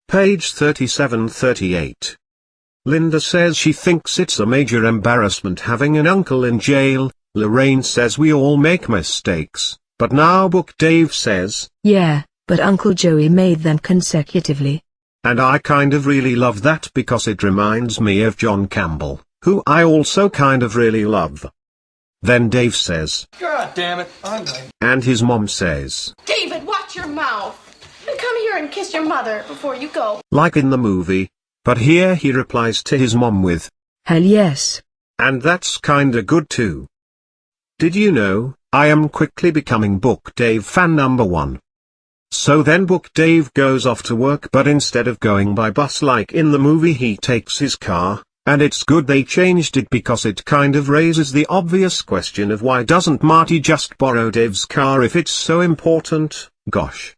Page 37-38. Linda says she thinks it's a major embarrassment having an uncle in jail. Lorraine says we all make mistakes, but now Book Dave says, yeah, but Uncle Joey made them consecutively. And I kind of really love that because it reminds me of John Campbell, who I also kind of really love. Then Dave says, God damn it, I'm late. And his mom says, David, watch your mouth. And come here and kiss your mother before you go. like in the movie. But here he replies to his mom with, hell yes. And that's kinda good too. Did you know, I am quickly becoming Book Dave fan number 1. So then Book Dave goes off to work, but instead of going by bus like in the movie he takes his car, and it's good they changed it because it kind of raises the obvious question of why doesn't Marty just borrow Dave's car if it's so important, gosh.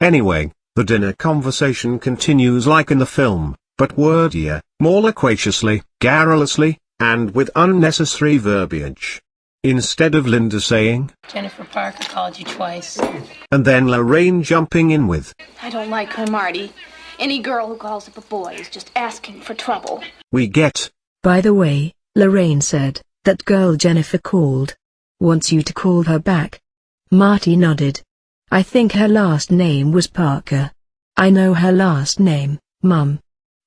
Anyway, the dinner conversation continues like in the film, but wordier, more loquaciously, garrulously, and with unnecessary verbiage. Instead of Linda saying, Jennifer Parker called you twice. and then Lorraine jumping in with, I don't like her, Marty. Any girl who calls up a boy is just asking for trouble. we get, By the way, Lorraine said, that girl Jennifer called. Wants you to call her back. Marty nodded. I think her last name was Parker. I know her last name, Mum.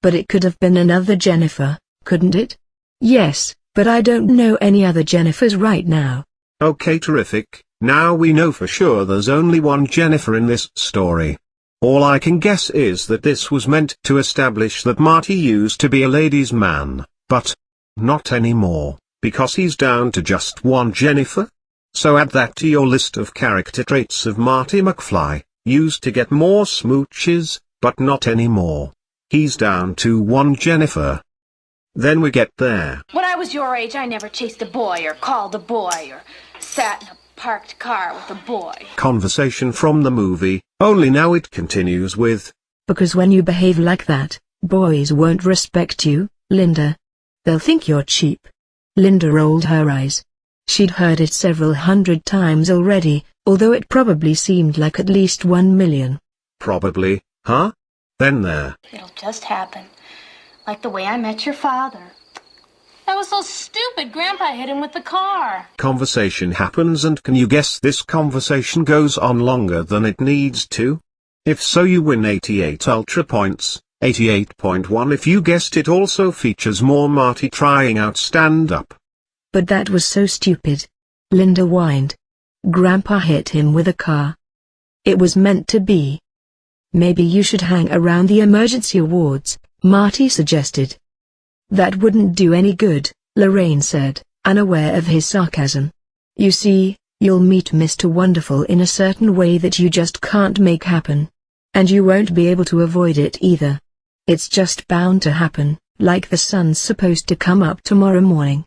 But it could have been another Jennifer, couldn't it? Yes, but I don't know any other Jennifers right now. okay, terrific, now we know for sure there's only one Jennifer in this story. All I can guess is that this was meant to establish that Marty used to be a ladies' man, but not anymore, because he's down to just one Jennifer? So add that to your list of character traits of Marty McFly, used to get more smooches, but not anymore. He's down to one Jennifer. Then we get there. When I was your age, I never chased a boy or called a boy or sat in a parked car with a boy. Conversation from the movie, only now it continues with, Because when you behave like that, boys won't respect you, Linda. They'll think you're cheap. Linda rolled her eyes. She'd heard it several hundred times already, although it probably seemed like at least 1 million. probably, huh? Then there. It'll just happen. Like the way I met your father. That was so stupid. Grandpa hit him with the car. Conversation happens, and can you guess this conversation goes on longer than it needs to? If so, you win 88 ultra points. 88.1 if you guessed it also features more Marty trying out stand-up. But that was so stupid. Linda whined. Grandpa hit him with a car. It was meant to be. Maybe you should hang around the emergency wards, Marty suggested. That wouldn't do any good, Lorraine said, unaware of his sarcasm. You see, you'll meet Mr. Wonderful in a certain way that you just can't make happen. And you won't be able to avoid it either. It's just bound to happen, like the sun's supposed to come up tomorrow morning.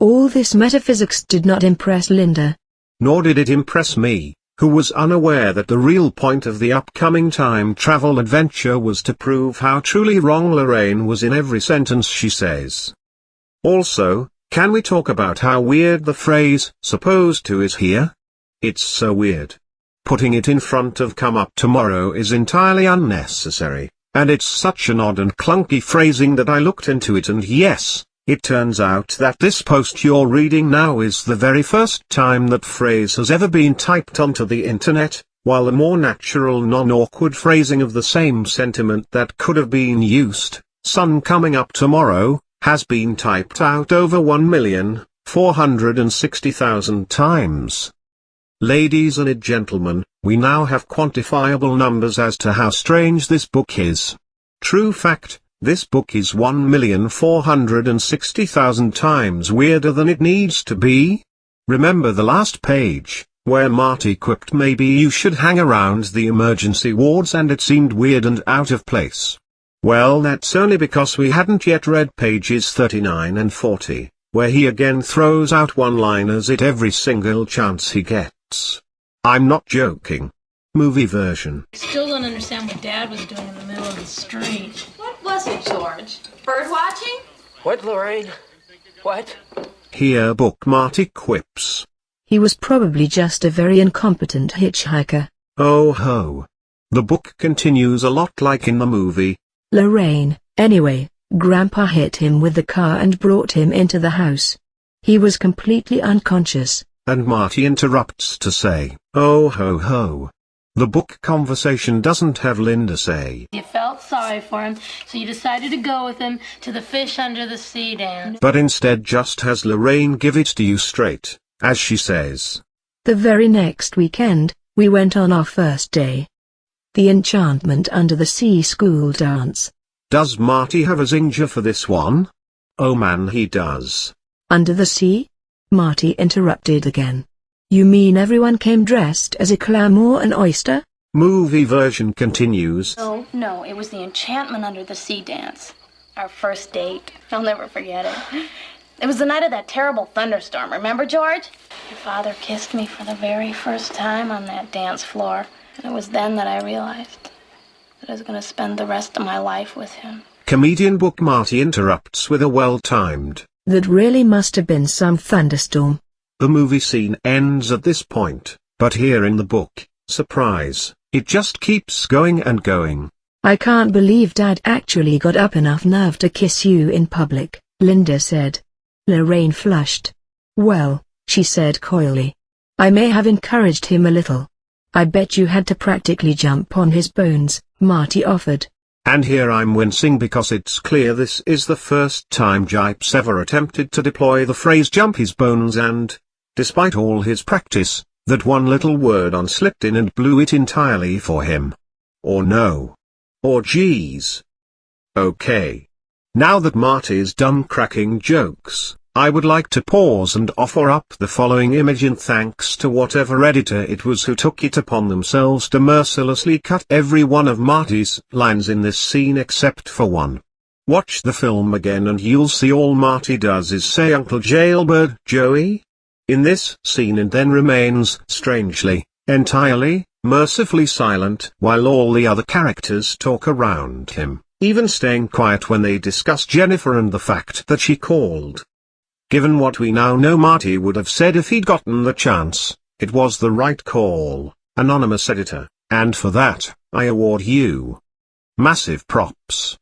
All this metaphysics did not impress Linda. Nor did it impress me, who was unaware that the real point of the upcoming time travel adventure was to prove how truly wrong Lorraine was in every sentence she says. Also, can we talk about how weird the phrase, supposed to is here? It's so weird. Putting it in front of come up tomorrow is entirely unnecessary, and it's such an odd and clunky phrasing that I looked into it, and yes, it turns out that this post you're reading now is the very first time that phrase has ever been typed onto the internet, while the more natural non-awkward phrasing of the same sentiment that could have been used, sun coming up tomorrow, has been typed out over 1,460,000 times. Ladies and gentlemen, we now have quantifiable numbers as to how strange this book is. True fact, this book is 1,460,000 times weirder than it needs to be. Remember the last page, where Marty quipped maybe you should hang around the emergency wards and it seemed weird and out of place. Well, that's only because we hadn't yet read pages 39 and 40, where he again throws out one-liners at every single chance he gets. I'm not joking. Movie version. Still don't understand what Dad was doing in the middle of the street. What was it, George? Bird watching? What, Lorraine? What? Here Book Marty quips. He was probably just a very incompetent hitchhiker. Oh ho. The book continues a lot like in the movie. Lorraine, anyway, Grandpa hit him with the car and brought him into the house. He was completely unconscious. And Marty interrupts to say, "Oh ho ho." The book conversation doesn't have Linda say. You felt sorry for him, so you decided to go with him to the fish under the sea dance. But instead just has Lorraine give it to you straight, as she says. The very next weekend, we went on our first day. The Enchantment Under the Sea school dance. Does Marty have a zinger for this one? Oh man, he does. Under the sea? Marty interrupted again. You mean everyone came dressed as a clam or an oyster? Movie version continues. No, it was the Enchantment Under the Sea dance. Our first date. I'll never forget it. It was the night of that terrible thunderstorm, remember, George? Your father kissed me for the very first time on that dance floor. And it was then that I realized that I was going to spend the rest of my life with him. Comedian Book Marty interrupts with a well-timed. That really must have been some thunderstorm. The movie scene ends at this point, but here in the book, surprise, it just keeps going and going. I can't believe Dad actually got up enough nerve to kiss you in public, Linda said. Lorraine flushed. Well, she said coyly. I may have encouraged him a little. I bet you had to practically jump on his bones, Marty offered. And here I'm wincing because it's clear this is the first time Gipe's ever attempted to deploy the phrase jump his bones and, despite all his practice, that one little word on slipped in and blew it entirely for him. Or no. Or geez. Okay. Now that Marty's done cracking jokes, I would like to pause and offer up the following image in thanks to whatever editor it was who took it upon themselves to mercilessly cut every one of Marty's lines in this scene except for one. Watch the film again and you'll see all Marty does is say Uncle Jailbird Joey in this scene and then remains strangely, entirely, mercifully silent while all the other characters talk around him, even staying quiet when they discuss Jennifer and the fact that she called. Given what we now know, Marty would have said if he'd gotten the chance, it was the right call, anonymous editor, and for that, I award you massive props.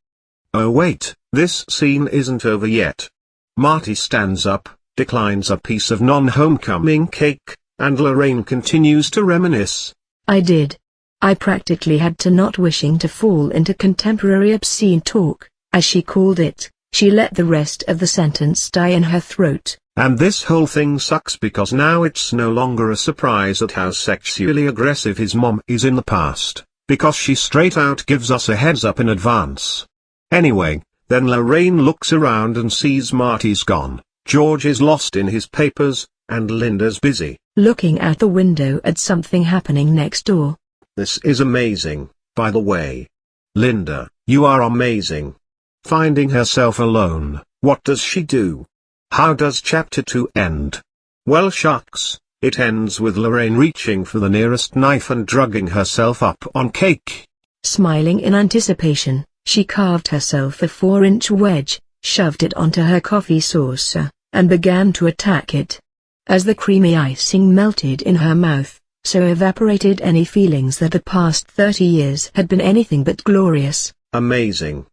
Oh wait, this scene isn't over yet. Marty stands up, declines a piece of non-homecoming cake, and Lorraine continues to reminisce. I did. I practically had to, not wishing to fall into contemporary obscene talk, as she called it. She let the rest of the sentence die in her throat. And this whole thing sucks because now it's no longer a surprise at how sexually aggressive his mom is in the past, because she straight out gives us a heads up in advance. Anyway, then Lorraine looks around and sees Marty's gone, George is lost in his papers, and Linda's busy looking out the window at something happening next door. This is amazing, by the way. Linda, you are amazing. Finding herself alone, what does she do? How does chapter 2 end? Well shucks, it ends with Lorraine reaching for the nearest knife and drugging herself up on cake. Smiling in anticipation, she carved herself a 4-inch wedge, shoved it onto her coffee saucer, and began to attack it. As the creamy icing melted in her mouth, so evaporated any feelings that the past 30 years had been anything but glorious. Amazing.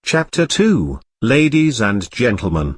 Chapter 2, Ladies and Gentlemen.